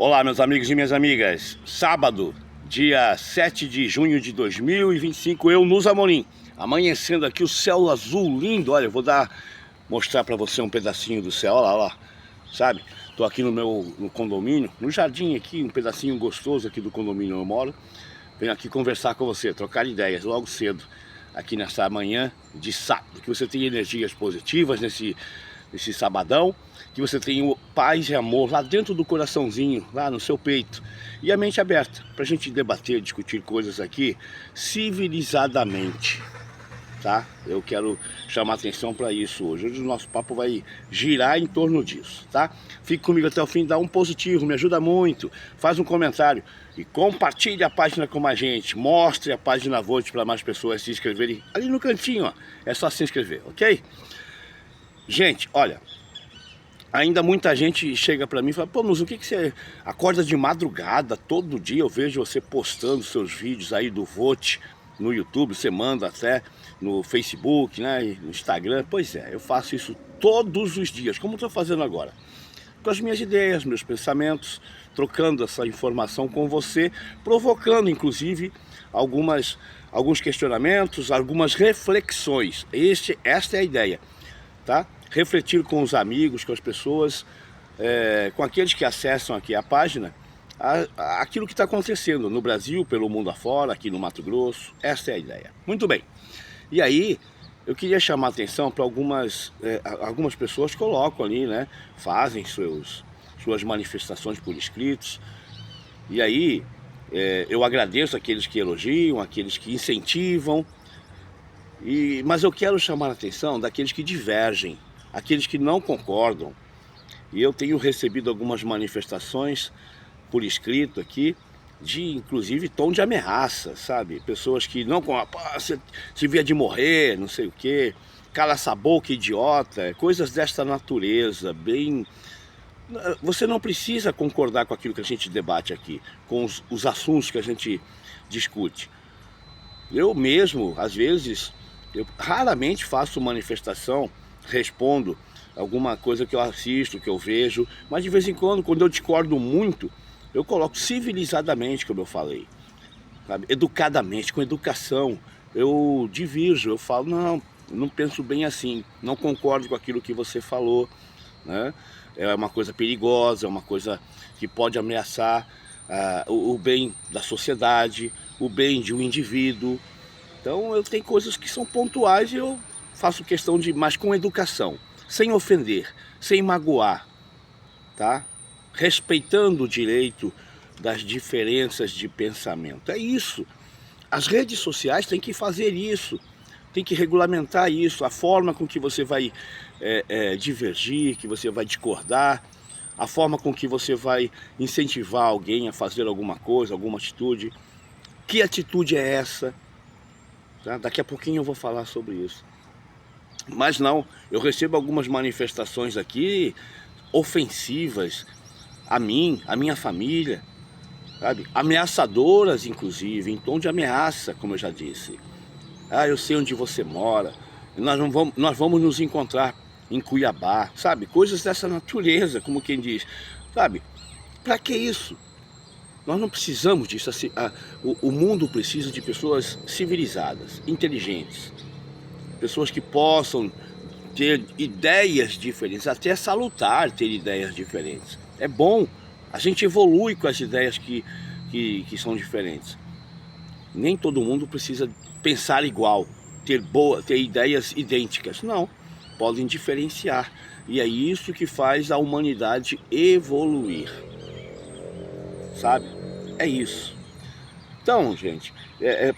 Olá, meus amigos e minhas amigas. Sábado, dia 7 de junho de 2025, eu no Zamorim. Amanhecendo aqui o céu azul lindo. Olha, eu vou mostrar para você um pedacinho do céu. Olha lá, sabe? Tô aqui no condomínio, no jardim aqui, um pedacinho gostoso aqui do condomínio onde eu moro. Venho aqui conversar com você, trocar ideias logo cedo, aqui nessa manhã de sábado. Que você tenha energias positivas nesse sabadão, que você tenha paz e amor lá dentro do coraçãozinho, lá no seu peito, e a mente aberta, para a gente debater, discutir coisas aqui civilizadamente, tá? Eu quero chamar atenção para isso hoje. Hoje o nosso papo vai girar em torno disso, tá? Fique comigo até o fim, dá um positivo, me ajuda muito, faz um comentário e compartilhe a página com a gente, mostre a página Vote para mais pessoas se inscreverem ali no cantinho, ó. É só se inscrever, ok? Gente, olha, ainda muita gente chega pra mim e fala: pô, mas o que você acorda de madrugada? Todo dia eu vejo você postando seus vídeos aí do Vote no YouTube, você manda até no Facebook, né, e no Instagram. Pois é, eu faço isso todos os dias, como estou fazendo agora, com as minhas ideias, meus pensamentos, trocando essa informação com você, provocando inclusive alguns questionamentos, algumas reflexões. Esta é a ideia, tá? Refletir com os amigos, com as pessoas, com aqueles que acessam aqui a página, aquilo que está acontecendo no Brasil, pelo mundo afora, aqui no Mato Grosso. Essa é a ideia. Muito bem. E aí, eu queria chamar a atenção para algumas pessoas colocam ali, né? Fazem suas manifestações por escritos. E aí, eu agradeço aqueles que elogiam, aqueles que incentivam. Mas eu quero chamar a atenção daqueles que divergem, aqueles que não concordam. E eu tenho recebido algumas manifestações por escrito aqui, inclusive tom de ameaça, sabe? Pessoas que não... Você devia de morrer, não sei o quê, cala essa boca, idiota, coisas desta natureza, bem... Você não precisa concordar com aquilo que a gente debate aqui, com os assuntos que a gente discute. Eu mesmo, às vezes, eu raramente faço manifestação, respondo alguma coisa que eu assisto, que eu vejo, mas de vez em quando eu discordo muito, eu coloco civilizadamente, como eu falei, sabe? Educadamente, com educação, eu divirjo, eu falo: não, eu não penso bem assim, não concordo com aquilo que você falou, né? É uma coisa perigosa, é uma coisa que pode ameaçar o bem da sociedade, o bem de um indivíduo. Então eu tenho coisas que são pontuais e eu faço questão de, mas com educação, sem ofender, sem magoar, tá? Respeitando o direito das diferenças de pensamento. É isso. As redes sociais têm que fazer isso, tem que regulamentar isso, a forma com que você vai divergir, que você vai discordar, a forma com que você vai incentivar alguém a fazer alguma coisa, alguma atitude. Que atitude é essa? Tá? Daqui a pouquinho eu vou falar sobre isso. Mas não, eu recebo algumas manifestações aqui ofensivas a mim, a minha família, sabe? Ameaçadoras, inclusive, em tom de ameaça, como eu já disse. Eu sei onde você mora, nós vamos nos encontrar em Cuiabá, sabe? Coisas dessa natureza, como quem diz, sabe? Para que isso? Nós não precisamos disso. Assim, o mundo precisa de pessoas civilizadas, inteligentes, pessoas que possam ter ideias diferentes, até salutar ter ideias diferentes. É bom, a gente evolui com as ideias que são diferentes. Nem todo mundo precisa pensar igual, ter ideias idênticas. Não, podem diferenciar. E é isso que faz a humanidade evoluir, sabe? É isso. Então, gente,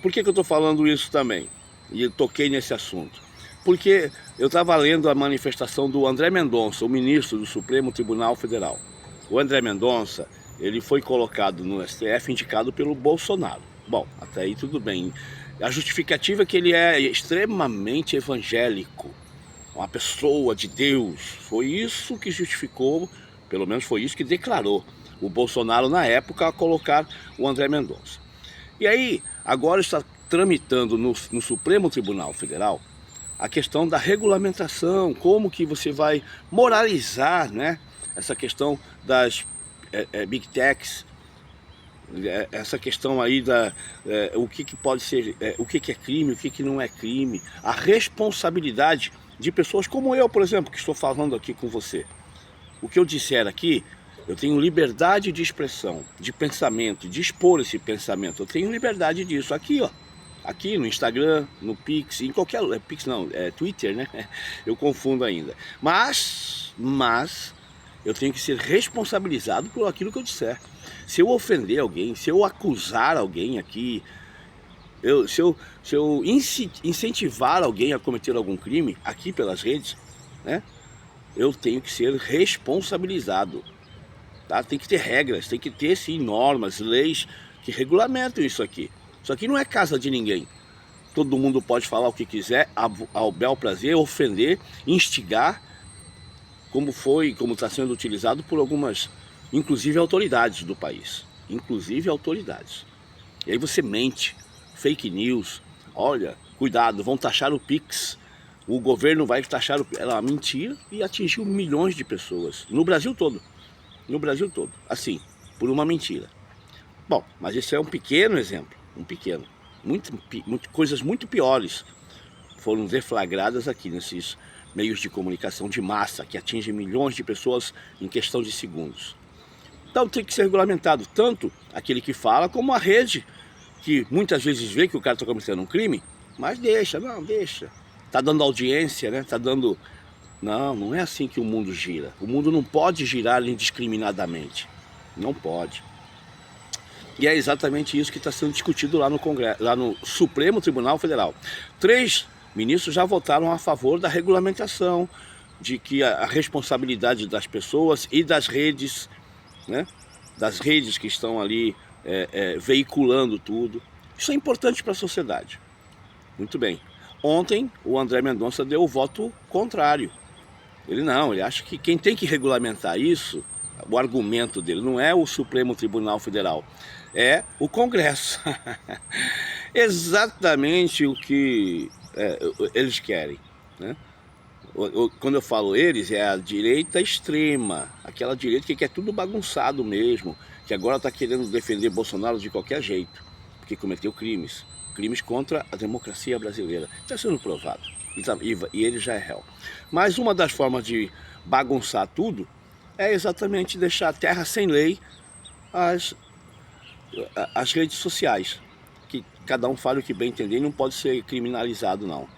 por que eu estou falando isso também? E eu toquei nesse assunto. Porque eu estava lendo a manifestação do André Mendonça, o ministro do Supremo Tribunal Federal. O André Mendonça, ele foi colocado no STF, indicado pelo Bolsonaro. Bom, até aí tudo bem. A justificativa é que ele é extremamente evangélico, uma pessoa de Deus. Foi isso que justificou, pelo menos foi isso que declarou o Bolsonaro na época a colocar o André Mendonça. E aí, agora está tramitando no Supremo Tribunal Federal a questão da regulamentação, como que você vai moralizar, né, essa questão das Big Techs, essa questão aí o que pode ser, o que é crime, o que não é crime, a responsabilidade de pessoas como eu, por exemplo, que estou falando aqui com você. O que eu disser aqui, eu tenho liberdade de expressão, de pensamento, de expor esse pensamento. Eu tenho liberdade disso aqui, ó. Aqui no Instagram, no Pix, em qualquer... Pix não, Twitter, né? Eu confundo ainda. Mas eu tenho que ser responsabilizado por aquilo que eu disser. Se eu ofender alguém, se eu acusar alguém aqui, se eu incentivar alguém a cometer algum crime aqui pelas redes, né? Eu tenho que ser responsabilizado. Tá? Tem que ter regras, tem que ter sim normas, leis que regulamentam isso aqui. Isso aqui não é casa de ninguém. Todo mundo pode falar o que quiser, ao bel prazer, ofender, instigar, como está sendo utilizado por algumas, inclusive autoridades do país. Inclusive autoridades. E aí você mente, fake news, olha, cuidado, vão taxar o Pix. O governo vai taxar ela mentira e atingiu milhões de pessoas no Brasil todo. No Brasil todo, assim, por uma mentira. Bom, mas esse é um pequeno exemplo, um pequeno. Coisas muito piores foram deflagradas aqui nesses meios de comunicação de massa que atingem milhões de pessoas em questão de segundos. Então tem que ser regulamentado tanto aquele que fala como a rede, que muitas vezes vê que o cara está cometendo um crime, mas deixa. Tá dando audiência, né? Tá dando... Não é assim que o mundo gira. O mundo não pode girar indiscriminadamente. Não pode. E é exatamente isso que está sendo discutido lá no Congresso, lá no Supremo Tribunal Federal. 3 ministros já votaram a favor da regulamentação, de que a responsabilidade das pessoas e das redes, né? Das redes que estão ali veiculando tudo. Isso é importante para a sociedade. Muito bem. Ontem o André Mendonça deu o voto contrário. Ele acha que quem tem que regulamentar isso, o argumento dele não é o Supremo Tribunal Federal, é o Congresso. Exatamente o que eles querem, né? Quando eu falo eles, é a direita extrema, aquela direita que quer tudo bagunçado mesmo, que agora está querendo defender Bolsonaro de qualquer jeito, porque cometeu crimes contra a democracia brasileira. Está sendo provado, e ele já é réu. Mas uma das formas de bagunçar tudo é exatamente deixar a terra sem lei, as redes sociais, que cada um fala o que bem entender e não pode ser criminalizado não.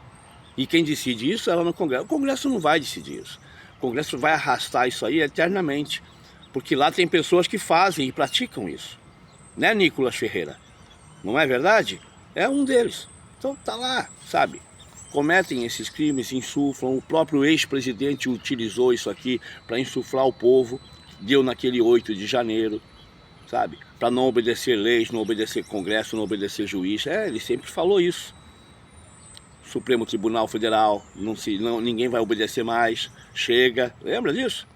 E quem decide isso é lá no Congresso. O Congresso não vai decidir isso. O Congresso vai arrastar isso aí eternamente, porque lá tem pessoas que fazem e praticam isso, né, Nicolas Ferreira? Não é verdade? É um deles. Então tá lá, sabe? Cometem esses crimes, insuflam. O próprio ex-presidente utilizou isso aqui para insuflar o povo. Deu naquele 8 de janeiro, sabe? Para não obedecer leis, não obedecer Congresso, não obedecer juiz. Ele sempre falou isso. Supremo Tribunal Federal, ninguém vai obedecer mais. Chega. Lembra disso?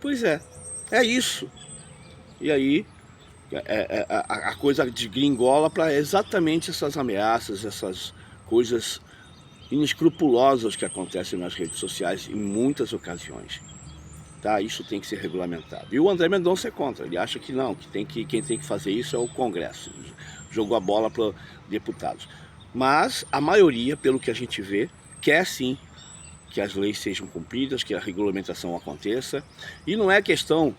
Pois é isso. E aí a coisa desgringola para exatamente essas ameaças, essas coisas inescrupulosas que acontecem nas redes sociais em muitas ocasiões. Tá? Isso tem que ser regulamentado. E o André Mendonça é contra. Ele acha que não, que quem tem que fazer isso é o Congresso. Jogou a bola para os deputados. Mas a maioria, pelo que a gente vê, quer sim que as leis sejam cumpridas, que a regulamentação aconteça. E não é questão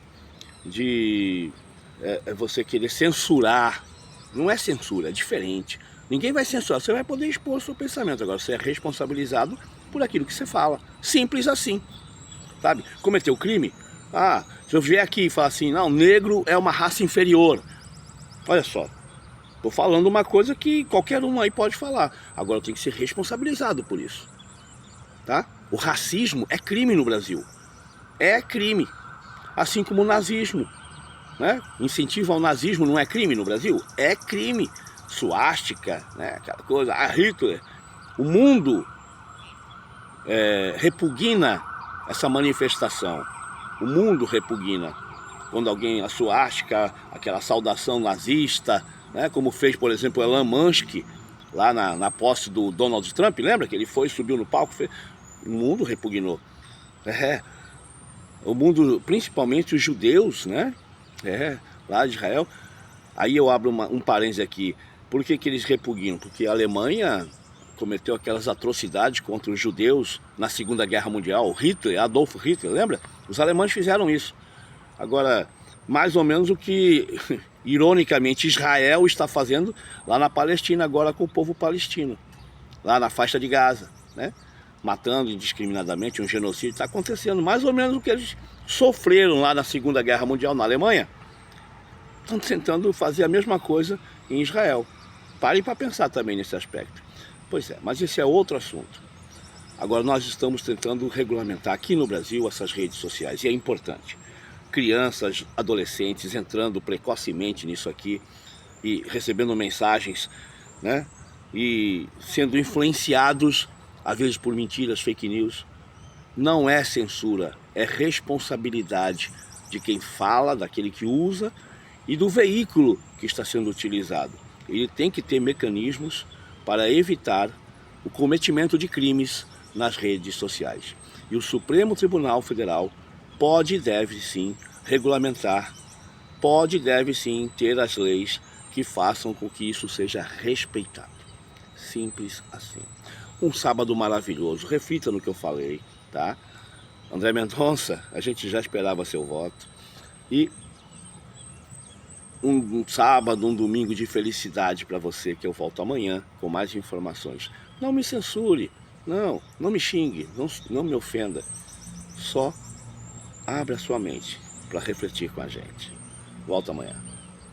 de você querer censurar. Não é censura, é diferente. Ninguém vai censurar, você vai poder expor o seu pensamento. Agora você é responsabilizado por aquilo que você fala. Simples assim, sabe? Cometeu crime? Se eu vier aqui e falar assim, não, negro é uma raça inferior. Olha só, tô falando uma coisa que qualquer um aí pode falar. Agora eu tenho que ser responsabilizado por isso, tá? O racismo é crime no Brasil. É crime. Assim como o nazismo, né? Incentivo ao nazismo não é crime no Brasil? É crime. Suástica, né? Aquela coisa, Hitler. O mundo repugna essa manifestação. O mundo repugna quando alguém, a suástica, aquela saudação nazista, né? Como fez, por exemplo, Elon Musk lá na posse do Donald Trump, lembra que ele subiu no palco, o mundo repugnou. o mundo, principalmente os judeus, né? Lá de Israel. Aí eu abro um parênteses aqui. Por que eles repugnam? Porque a Alemanha cometeu aquelas atrocidades contra os judeus na Segunda Guerra Mundial. Hitler, Adolf Hitler, lembra? Os alemães fizeram isso. Agora, mais ou menos o que, ironicamente, Israel está fazendo lá na Palestina agora com o povo palestino. Lá na faixa de Gaza, né? Matando indiscriminadamente, um genocídio. Está acontecendo mais ou menos o que eles sofreram lá na Segunda Guerra Mundial na Alemanha. Estão tentando fazer a mesma coisa em Israel. Parem para pensar também nesse aspecto. Pois é, mas esse é outro assunto. Agora nós estamos tentando regulamentar aqui no Brasil essas redes sociais, e é importante. Crianças, adolescentes entrando precocemente nisso aqui e recebendo mensagens, né? E sendo influenciados, às vezes por mentiras, fake news. Não é censura, é responsabilidade de quem fala, daquele que usa e do veículo que está sendo utilizado. Ele tem que ter mecanismos para evitar o cometimento de crimes nas redes sociais. E o Supremo Tribunal Federal pode e deve sim regulamentar, pode e deve sim ter as leis que façam com que isso seja respeitado. Simples assim. Um sábado maravilhoso, reflita no que eu falei, tá? André Mendonça, a gente já esperava seu voto. E um sábado, um domingo de felicidade para você, que eu volto amanhã com mais informações. Não me censure, não me xingue, não me ofenda. Só abra sua mente para refletir com a gente. Volto amanhã.